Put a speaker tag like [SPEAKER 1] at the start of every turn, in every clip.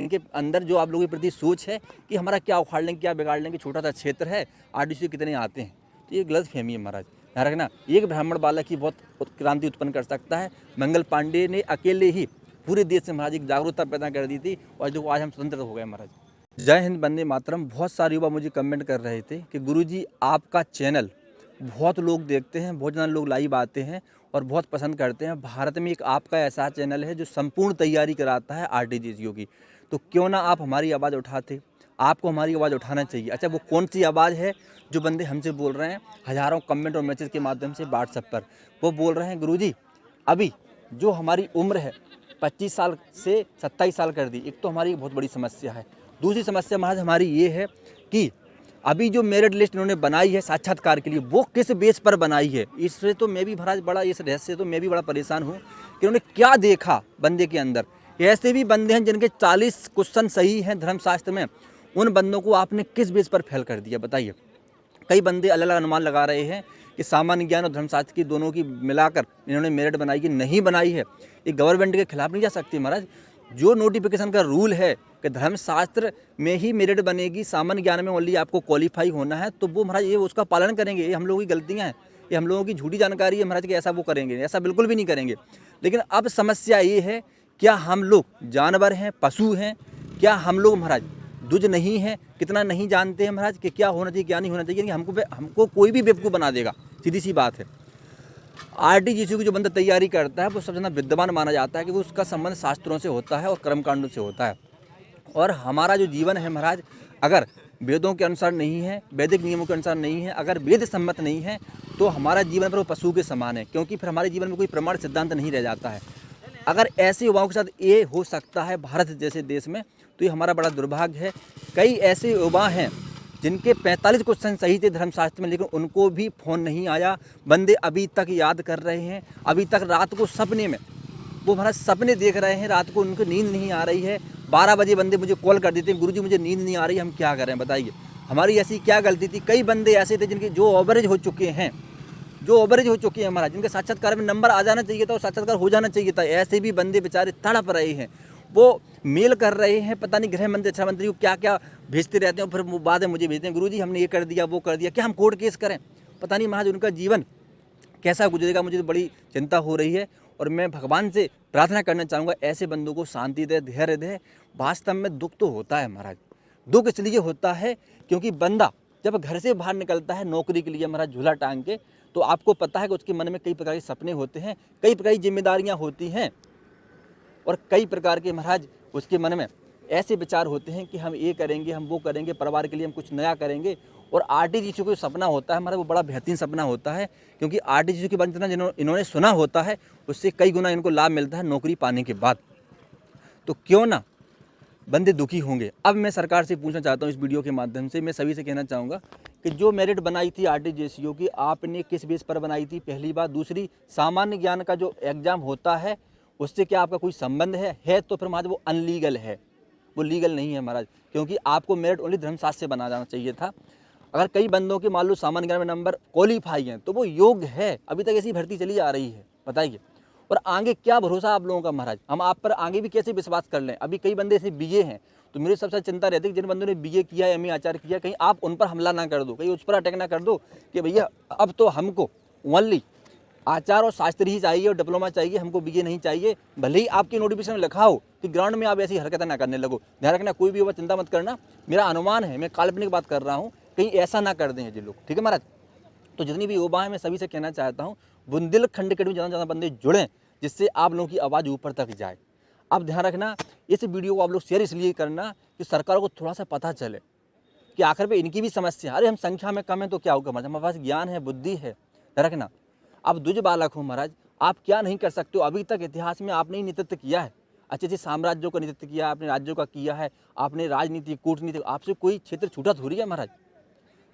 [SPEAKER 1] इनके अंदर जो आप लोगों के प्रति सोच है कि हमारा क्या उखाड़ लेंगे, क्या बिगाड़ लेंगे, छोटा सा क्षेत्र है, आरडीसी कितने आते हैं, तो ये गलत फहमी है महाराज। ध्यान रखना, एक ब्राह्मण बालक ही बहुत क्रांति उत्पन्न कर सकता है। मंगल पांडे ने अकेले ही पूरे देश में महाराज एक जागरूकता पैदा कर दी थी, और जो आज हम स्वतंत्र हो गए महाराज। जय हिंद, वंदे मातरम। बहुत सारे युवा मुझे कमेंट कर रहे थे कि गुरुजी आपका चैनल बहुत लोग देखते हैं, बहुत ज़्यादा लोग लाइव आते हैं और बहुत पसंद करते हैं। भारत में एक आपका ऐसा चैनल है जो संपूर्ण तैयारी कराता है आरटीजीएसयू की, तो क्यों ना आप हमारी आवाज़ उठाते। आपको हमारी आवाज़ उठाना चाहिए। अच्छा, वो कौन सी आवाज़ है जो बंदे हमसे बोल रहे हैं हज़ारों कमेंट और मैसेज के माध्यम से व्हाट्सएप पर? वो बोल रहे हैं गुरुजी अभी जो हमारी उम्र है 25 साल से 27 साल कर दी। एक तो हमारी बहुत बड़ी समस्या है। दूसरी समस्या महाराज हमारी ये है कि अभी जो मेरिट लिस्ट इन्होंने बनाई है साक्षात्कार के लिए, वो किस बेस पर बनाई है? इससे तो मैं भी महाराज बड़ा, इस रहस्य से तो मैं भी बड़ा परेशान हूँ कि उन्होंने क्या देखा बंदे के अंदर। ऐसे भी बंदे हैं जिनके 40 क्वेश्चन सही हैं धर्मशास्त्र में, उन बंदों को आपने किस बेस पर फेल कर दिया बताइए। कई बंदे अलग अलग अनुमान लगा रहे हैं कि सामान्य ज्ञान और धर्मशास्त्र की दोनों की मिलाकर इन्होंने मेरिट बनाई कि नहीं बनाई है। ये गवर्नमेंट के खिलाफ नहीं जा सकती महाराज। जो नोटिफिकेशन का रूल है कि धर्मशास्त्र में ही मेरिट बनेगी, सामान्य ज्ञान में ओनली आपको क्वालिफाई होना है, तो वो महाराज ये उसका पालन करेंगे। ये हम लोगों की गलतियाँ हैं, ये हम लोगों की झूठी जानकारी है महाराज कि ऐसा वो करेंगे, ऐसा बिल्कुल भी नहीं करेंगे। लेकिन अब समस्या ये है, क्या हम लोग जानवर हैं, पशु हैं? क्या हम लोग महाराज दुज नहीं है? कितना नहीं जानते हैं महाराज कि क्या होना चाहिए क्या नहीं होना चाहिए। हमको कोई भी बेवकूफ़ बना देगा, सीधी सी बात है। आरटीजीएसयू की जो बंदा तैयारी करता है वो सबसे ज़्यादा विद्वान माना जाता है कि वो उसका संबंध शास्त्रों से होता है और कर्मकांडों से होता है। और हमारा जो जीवन है महाराज, अगर वेदों के अनुसार नहीं है, वैदिक नियमों के अनुसार नहीं है, अगर वेद सम्मत नहीं है, तो हमारा जीवन पर वो पशु के समान है, क्योंकि फिर हमारे जीवन में कोई प्रमाण सिद्धांत नहीं रह जाता है। अगर ऐसे युवाओं के साथ ये हो सकता है भारत जैसे देश में, तो ये हमारा बड़ा दुर्भाग्य है। कई ऐसे युवा हैं जिनके 45 क्वेश्चन सही थे धर्मशास्त्र में, लेकिन उनको भी फ़ोन नहीं आया। बंदे अभी तक याद कर रहे हैं, अभी तक रात को सपने में वो हमारा सपने देख रहे हैं, रात को उनको नींद नहीं आ रही है। 12 बजे बंदे मुझे कॉल कर देते हैं, गुरुजी मुझे नींद नहीं आ रही, हम क्या करें बताइए। हमारी ऐसी क्या गलती थी? कई बंदे ऐसे थे जिनके जो ओवरेज हो चुके हैं, महाराज, जिनके साक्षात्कार में नंबर आ जाना चाहिए था और साक्षात्कार हो जाना चाहिए था। ऐसे भी बंदे बेचारे तड़प रहे हैं। वो मेल कर रहे हैं, पता नहीं गृह मंत्री रक्षा मंत्री को क्या क्या भेजते रहते हैं, फिर बाद में मुझे भेजते हैं गुरुजी हमने ये कर दिया वो कर दिया। क्या हम कोर्ट केस करें? पता नहीं महाराज उनका जीवन कैसा गुजरेगा, मुझे तो बड़ी चिंता हो रही है। और मैं भगवान से प्रार्थना करना चाहूँगा ऐसे बंदों को शांति दे, धैर्य दे। वास्तव में दुख तो होता है महाराज। दुख इसलिए होता है क्योंकि बंदा जब घर से बाहर निकलता है नौकरी के लिए महाराज झूला टांग के, तो आपको पता है कि उसके मन में कई प्रकार के सपने होते हैं, कई प्रकार की जिम्मेदारियाँ होती हैं, और कई प्रकार के महाराज उसके मन में ऐसे विचार होते हैं कि हम ये करेंगे, हम वो करेंगे, परिवार के लिए हम कुछ नया करेंगे। और आरटीजीएसयू को सपना होता है हमारा, वो बड़ा बेहतरीन सपना होता है, क्योंकि आरटीजीएसयू के बारे में जितना इन्होंने सुना होता है उससे कई गुना इनको लाभ मिलता है नौकरी पाने के बाद। तो क्यों ना बंदे दुखी होंगे। अब मैं सरकार से पूछना चाहता हूँ इस वीडियो के माध्यम से, मैं सभी से कहना चाहूँगा कि जो मेरिट बनाई थी आरटीजीएसयू की, आपने किस बेस पर बनाई थी? पहली बात। दूसरी, सामान्य ज्ञान का जो एग्ज़ाम होता है उससे क्या आपका कोई संबंध है तो फिर महाराज वो अनलीगल है, वो लीगल नहीं है महाराज, क्योंकि आपको मेरिट ओनली धर्मशास्त्र से बना जाना चाहिए था। अगर कई बंदों के मान लो सामान्य ज्ञान में नंबर क्वालिफाई हैं तो वो योग्य है। अभी तक ऐसी भर्ती चली आ रही है, बताइए। और आगे क्या भरोसा आप लोगों का महाराज? हम आप पर आगे भी कैसे विश्वास कर लें? अभी कई बंदे ऐसे बीए हैं, तो मेरी सबसे चिंता रहती है कि जिन बंदों ने बीए किया, एमए आचार्य किया, कहीं आप उन पर हमला ना कर दो, कहीं उस पर अटैक ना कर दो कि भैया अब तो हमको ओनली आचार और शास्त्र ही चाहिए और डिप्लोमा चाहिए, हमको बीए नहीं चाहिए। भले ही आपकी नोटिफिकेशन में लिखा हो कि ग्राउंड में आप ऐसी हरकतें ना करने लगो। ध्यान रखना, कोई भी हुआ चिंता मत करना, मेरा अनुमान है, मैं काल्पनिक बात कर रहा हूँ, कहीं ऐसा ना कर दें ये लोग, ठीक है महाराज। तो जितनी भी युवा हैं मैं सभी से कहना चाहता हूँ बुंदेलखंड के ज़्यादा से ज़्यादा बंदे जुड़ें, जिससे आप लोगों की आवाज़ ऊपर तक जाए। अब ध्यान रखना, इस वीडियो को आप लोग शेयर इसलिए करना कि सरकार को थोड़ा सा पता चले कि आखिर पे इनकी भी समस्या। अरे हम संख्या में कम है तो क्या होगा महाराज, हमारे पास ज्ञान है, बुद्धि है। ध्यान रखना, आप दुज बालक हो महाराज, आप क्या नहीं कर सकते हो? अभी तक इतिहास में आपने ही नेतृत्व किया है, अच्छे अच्छे साम्राज्यों का नेतृत्व किया, आपने राज्यों का किया है, आपने राजनीति, कूटनीति, आपसे कोई क्षेत्र छूटा थोड़ी है महाराज।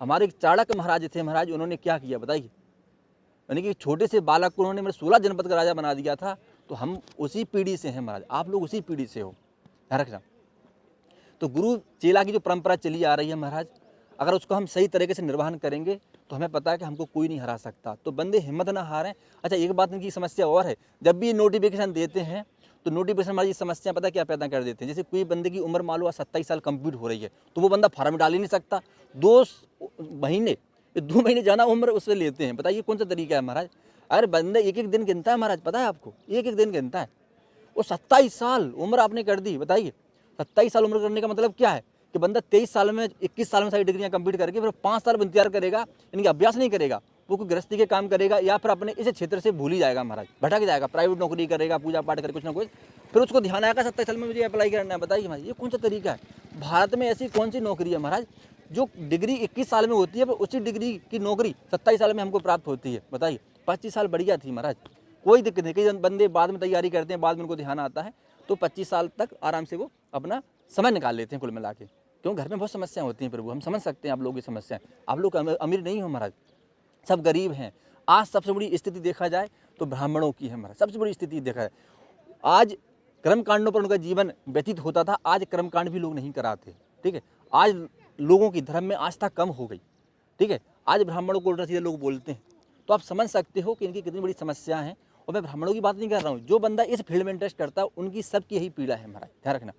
[SPEAKER 1] हमारे चाणक्य महाराज थे महाराज, उन्होंने क्या किया बताइए? यानी कि छोटे से बालक को उन्होंने 16 जनपद का राजा बना दिया था। तो हम उसी पीढ़ी से हैं महाराज, आप लोग उसी पीढ़ी से हो, ध्यान रखना। तो गुरु चेला की जो परंपरा चली आ रही है महाराज, अगर उसको हम सही तरीके से निर्वहन करेंगे तो हमें पता है कि हमको कोई नहीं हरा सकता। तो बंदे हिम्मत ना हारें। अच्छा, एक बात इनकी समस्या और है, जब भी नोटिफिकेशन देते हैं तो नोटिफिकेशन हमारी समस्या पता क्या पैदा कर देते हैं। जैसे कोई बंदे की उम्र मान लो 27 साल कंप्लीट हो रही है, तो वो बंदा फार्म डाल ही नहीं सकता। 2 महीने 2 महीने ज़्यादा उम्र उससे लेते हैं। बताइए कौन सा तरीका है महाराज। अगर बंदा एक एक दिन गिनता है महाराज, पता है आपको, एक एक दिन गिनता है। वो 27 साल उम्र आपने कर दी। बताइए 27 साल उम्र करने का मतलब क्या है कि बंदा 23 साल में 21 साल में सारी डिग्रियां कंप्लीट करके फिर 5 साल इंतजार करेगा, यानी कि अभ्यास नहीं करेगा, वो कोई गृहस्थी के काम करेगा या फिर अपने इस क्षेत्र से भूल ही जाएगा महाराज, भटक जाएगा, प्राइवेट नौकरी करेगा, पूजा पाठ करेगा, कुछ ना कुछ, फिर उसको ध्यान आएगा 27 साल में मुझे अप्लाई करना है। बताइए महाराज ये कौन सा तरीका है। भारत में ऐसी कौन सी नौकरी है महाराज जो डिग्री 21 साल में होती है, पर उसी डिग्री की नौकरी 27 साल में हमको प्राप्त होती है। बताइए 25 साल बढ़िया थी महाराज, कोई दिक्कत नहीं। कई बंदे बाद में तैयारी करते हैं, बाद में उनको ध्यान आता है, तो 25 साल तक आराम से वो अपना समय निकाल लेते हैं कुल मिला के। क्यों, घर में बहुत समस्याएं होती हैं प्रभु, हम समझ सकते हैं आप लोगों की समस्याएं। आप लोग अमीर नहीं हो महाराज, सब गरीब हैं। आज सबसे बड़ी स्थिति देखा जाए तो ब्राह्मणों की है महाराज, सबसे बड़ी स्थिति देखा जाए। आज कर्मकांडों पर उनका जीवन व्यतीत होता था, आज कर्मकांड भी लोग नहीं कराते। ठीक है, आज लोगों की धर्म में आस्था कम हो गई। ठीक है, आज ब्राह्मणों को उल्टा सीधे लोग बोलते हैं। तो आप समझ सकते हो कि इनकी कितनी बड़ी समस्या है। और मैं ब्राह्मणों की बात नहीं कर रहा हूँ, जो बंदा इस फील्ड में इंटरेस्ट करता है उनकी सबकी यही पीड़ा है महाराज, ध्यान रखना।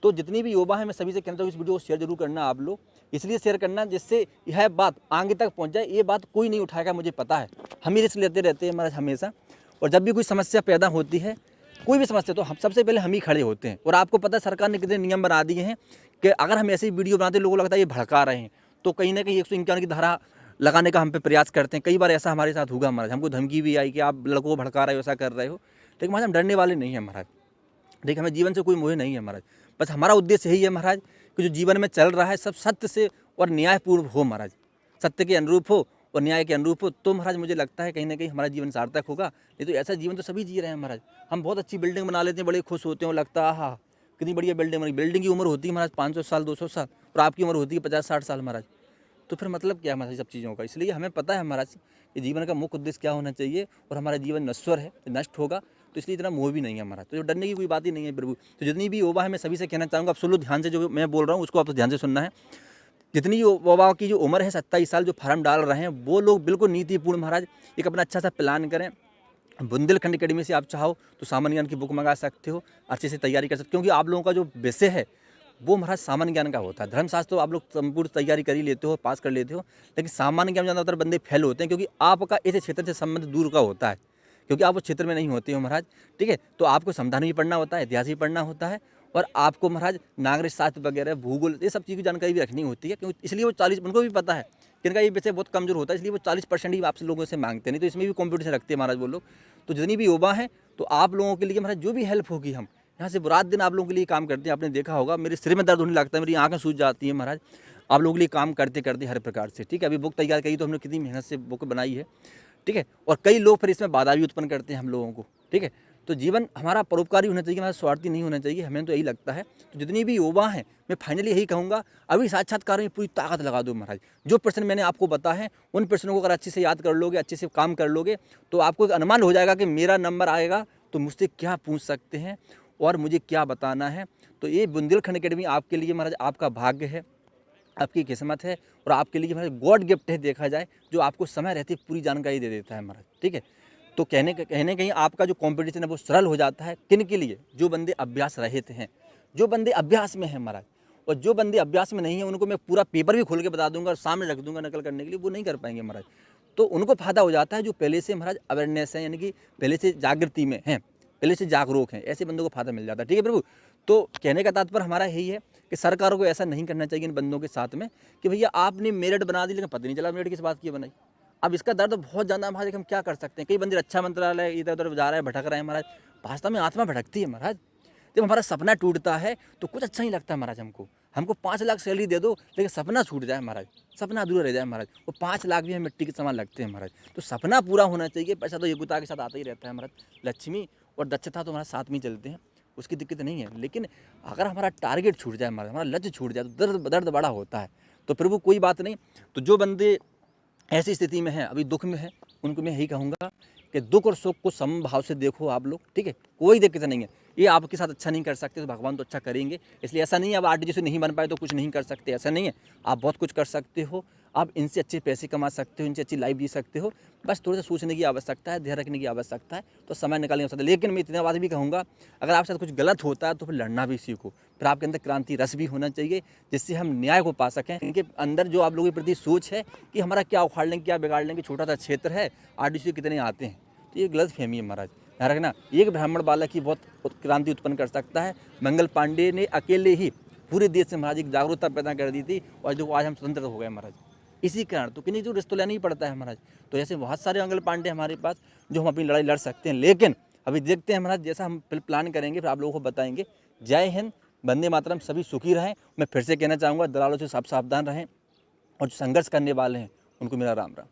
[SPEAKER 1] तो जितनी भी युवा है मैं सभी से कहना चाहूँ इस वीडियो को शेयर जरूर करना आप लोग, इसलिए शेयर करना जिससे यह बात आगे तक पहुँच जाए। ये बात कोई नहीं उठाएगा, मुझे पता है, हम ही रिस्क लेते रहते हैं महाराज हमेशा। और जब भी कोई समस्या पैदा होती है, कोई भी समस्या, तो हम सबसे पहले हम ही खड़े होते हैं। और आपको पता है सरकार ने कितने नियम बना दिए हैं कि अगर हम ऐसी वीडियो बनाते लोगों को लगता है ये भड़का रहे हैं, तो कहीं ना कहीं 151 की धारा लगाने का हम पे प्रयास करते हैं। कई बार ऐसा हमारे साथ होगा महाराज, हमको धमकी भी आई कि आप लड़कों को भड़का रहे हो, ऐसा कर रहे हो। लेकिन महाराज हम डरने वाले नहीं हैं महाराज। देखिए हमें जीवन से कोई मोह नहीं है महाराज, बस हमारा उद्देश्य यही है महाराज कि जो जीवन में चल रहा है सब सत्य से और न्यायपूर्ण हो महाराज, सत्य के अनुरूप हो और न्याय के अनुरूप हो, तो महाराज मुझे लगता है कहीं ना कहीं हमारा जीवन सार्थक होगा। नहीं तो ऐसा जीवन तो सभी जी रहे हैं महाराज। हम बहुत अच्छी बिल्डिंग बना लेते हैं, बड़े खुश होते हैं, लगता है हाँ कितनी बढ़िया बिल्डिंग बनी। बिल्डिंग की उम्र होती है महाराज 500 साल 200 साल, और आपकी उम्र होती है 50-60 साल महाराज। तो फिर मतलब क्या है महाराज सब चीज़ों का। इसलिए हमें पता है महाराज कि जीवन का मुख्य उद्देश्य क्या होना चाहिए, और हमारा जीवन नश्वर है, नष्ट होगा, तो इसलिए इतना मोह भी नहीं है महाराज। तो डरने की कोई बात ही नहीं है प्रभु। तो जितनी भी युवा है मैं सभी से कहना चाहूँगा, आप सुन लो ध्यान से, जो मैं बोल रहा हूँ उसको आप ध्यान से सुनना है। जितनी युवाओं की जो उम्र है 27 साल, जो फार्म डाल रहे हैं, वो लोग बिल्कुल नीतिपूर्ण महाराज एक अपना अच्छा सा प्लान करें। बुंदेलखंड अकेडमी से आप चाहो तो सामान्य ज्ञान की बुक मंगा सकते हो, अच्छे से तैयारी कर सकते हो, क्योंकि आप लोगों का जो विषय है वो महाराज सामान्य ज्ञान का होता है। धर्मशास्त्र तो आप लोग संपूर्ण तैयारी कर ही लेते हो, पास कर लेते हो, लेकिन सामान्य ज्ञान में ज़्यादातर बंदे फेल होते हैं, क्योंकि आपका इस क्षेत्र से संबंध दूर का होता है, क्योंकि आप उस क्षेत्र में नहीं होते हो महाराज। ठीक है, तो आपको संविधान भी पढ़ना होता है, इतिहास भी पढ़ना होता है, और आपको महाराज नागरिक शास्त्र वगैरह, भूगोल, ये सब चीज़ की जानकारी भी रखनी होती है। क्योंकि इसलिए वो 40, उनको भी पता है कि इनका ये विषय बहुत कमजोर होता है, इसलिए वो 40% ही आपसे लोगों से मांगते हैं। नहीं तो इसमें भी कॉम्पिटिशन रखते हैं महाराज वो लोग। तो जितनी भी युवा हैं, तो आप लोगों के लिए महाराज जो भी हेल्प होगी, हम यहाँ से रात दिन आप लोगों के लिए काम करते हैं। आपने देखा होगा मेरे सिर में दर्द होने लगता है, मेरी आंखें सूज जाती हैं महाराज, आप लोगों के लिए काम करते करते हर प्रकार से। ठीक है, अभी बुक तैयार करी तो हमने कितनी मेहनत से बुक बनाई है। ठीक है, और कई लोग फिर इसमें बाधा भी उत्पन्न करते हैं हम लोगों को। ठीक है, तो जीवन हमारा परोपकारी होना चाहिए, हमारा स्वार्थी नहीं होना चाहिए, हमें तो यही लगता है। तो जितनी भी युवा हैं, मैं फाइनली यही कहूँगा, अभी साक्षात्कार में पूरी ताकत लगा दो महाराज। जो प्रश्न मैंने आपको बताया है उन प्रश्नों को अगर अच्छे से याद कर लोगे, अच्छे से काम कर लोगे, तो आपको एक अनुमान हो जाएगा कि मेरा नंबर आएगा तो मुझसे क्या पूछ सकते हैं और मुझे क्या बताना है। तो ये बुंदेलखंड अकेडमी आपके लिए महाराज आपका भाग्य है, आपकी किस्मत है, और आपके लिए महाराज गॉड गिफ्ट है देखा जाए, जो आपको समय रहते पूरी जानकारी दे देता है महाराज। ठीक है, तो कहने कहीं आपका जो कंपटीशन है वो सरल हो जाता है। किन के लिए? जो बंदे अभ्यास रहित हैं, जो बंदे अभ्यास में हैं महाराज। और जो बंदे अभ्यास में नहीं है उनको मैं पूरा पेपर भी खोल के बता दूंगा और सामने रख दूंगा नकल करने के लिए, वो नहीं कर पाएंगे महाराज। तो उनको फायदा हो जाता है जो पहले से महाराज अवेयरनेस है, यानी कि पहले से जागृति में हैं, पहले से जागरूक हैं, ऐसे बंदों को फायदा मिल जाता है। ठीक है प्रभु, तो कहने का तात्पर्य हमारा यही है कि सरकारों को ऐसा नहीं करना चाहिए इन बंदों के साथ में कि भैया आपने मेरिट बना दी, लेकिन पता नहीं चला मेरिट किस बात की बनाई। अब इसका दर्द बहुत ज़्यादा महाराज, हम क्या कर सकते हैं। कई बंदे रक्षा मंत्रालय इधर उधर जा रहे हैं, भटक रहे हैं महाराज, वास्तव में आत्मा भटकती है महाराज। जब हमारा सपना टूटता है तो कुछ अच्छा नहीं लगता महाराज। हमको 5 लाख सैलरी दे दो, लेकिन सपना छूट जाए महाराज, सपना अधूरा रह जाए महाराज, वो 5 लाख भी हमें मिट्टी के समान लगते हैं महाराज। तो सपना पूरा होना चाहिए। पैसा तो योग्यता के साथ आता ही रहता है महाराज, लक्ष्मी और दक्षता तो हमारे साथ में चलते हैं, उसकी दिक्कत नहीं है। लेकिन अगर हमारा टारगेट छूट जाए महाराज, हमारा लक्ष्य छूट जाए, तो दर्द बड़ा होता है। तो प्रभु कोई बात नहीं। तो जो बंदे ऐसी स्थिति में हैं, अभी दुख में है, उनको मैं यही कहूँगा कि दुख और सुख को समभाव से देखो आप लोग। ठीक है, कोई दिक्कत नहीं है। ये आपके साथ अच्छा नहीं कर सकते तो भगवान तो अच्छा करेंगे। इसलिए ऐसा नहीं है अब आरटीजी से नहीं बन पाए तो कुछ नहीं कर सकते, ऐसा नहीं है। आप बहुत कुछ कर सकते हो। आप इनसे अच्छे पैसे कमा सकते हो, इनसे अच्छी लाइफ जी सकते हो। बस थोड़ा सा सोचने की आवश्यकता है, धैर्य रखने की आवश्यकता है, तो समय निकालने की आवश्यकता है। लेकिन मैं इतना बात भी कहूँगा, अगर आपके साथ कुछ गलत होता है तो फिर लड़ना भी सीखो। फिर आपके अंदर क्रांति रस भी होना चाहिए, जिससे हम न्याय को पा सकें। इनके अंदर जो आप लोगों के प्रति सोच है कि हमारा क्या उखाड़ लेंगे, क्या बिगाड़ लेंगे, छोटा सा क्षेत्र है, आरडीसी कितने आते हैं, तो ये गलतफ़हमी है महाराज। ध्यान रखना, एक ब्राह्मण बालक ही बहुत क्रांति उत्पन्न कर सकता है। मंगल पांडे ने अकेले ही पूरे देश में महाराज एक जागरूकता पैदा कर दी थी, और जो आज हम स्वतंत्र हो गए महाराज, इसी कारण। तो किन्हीं जो रिश्तों लेना ही पड़ता है महाराज। तो ऐसे बहुत सारे मंगल पांडे हमारे पास, जो हम अपनी लड़ाई लड़ सकते हैं। लेकिन अभी देखते हैं महाराज, जैसा हम फिर प्लान करेंगे फिर आप लोगों को बताएंगे। जय हिंद, वंदे मातरम, सभी सुखी रहें। मैं फिर से कहना चाहूँगा, दलालों से सब सावधान रहें, और जो संघर्ष करने वाले हैं उनको मेरा राम राम।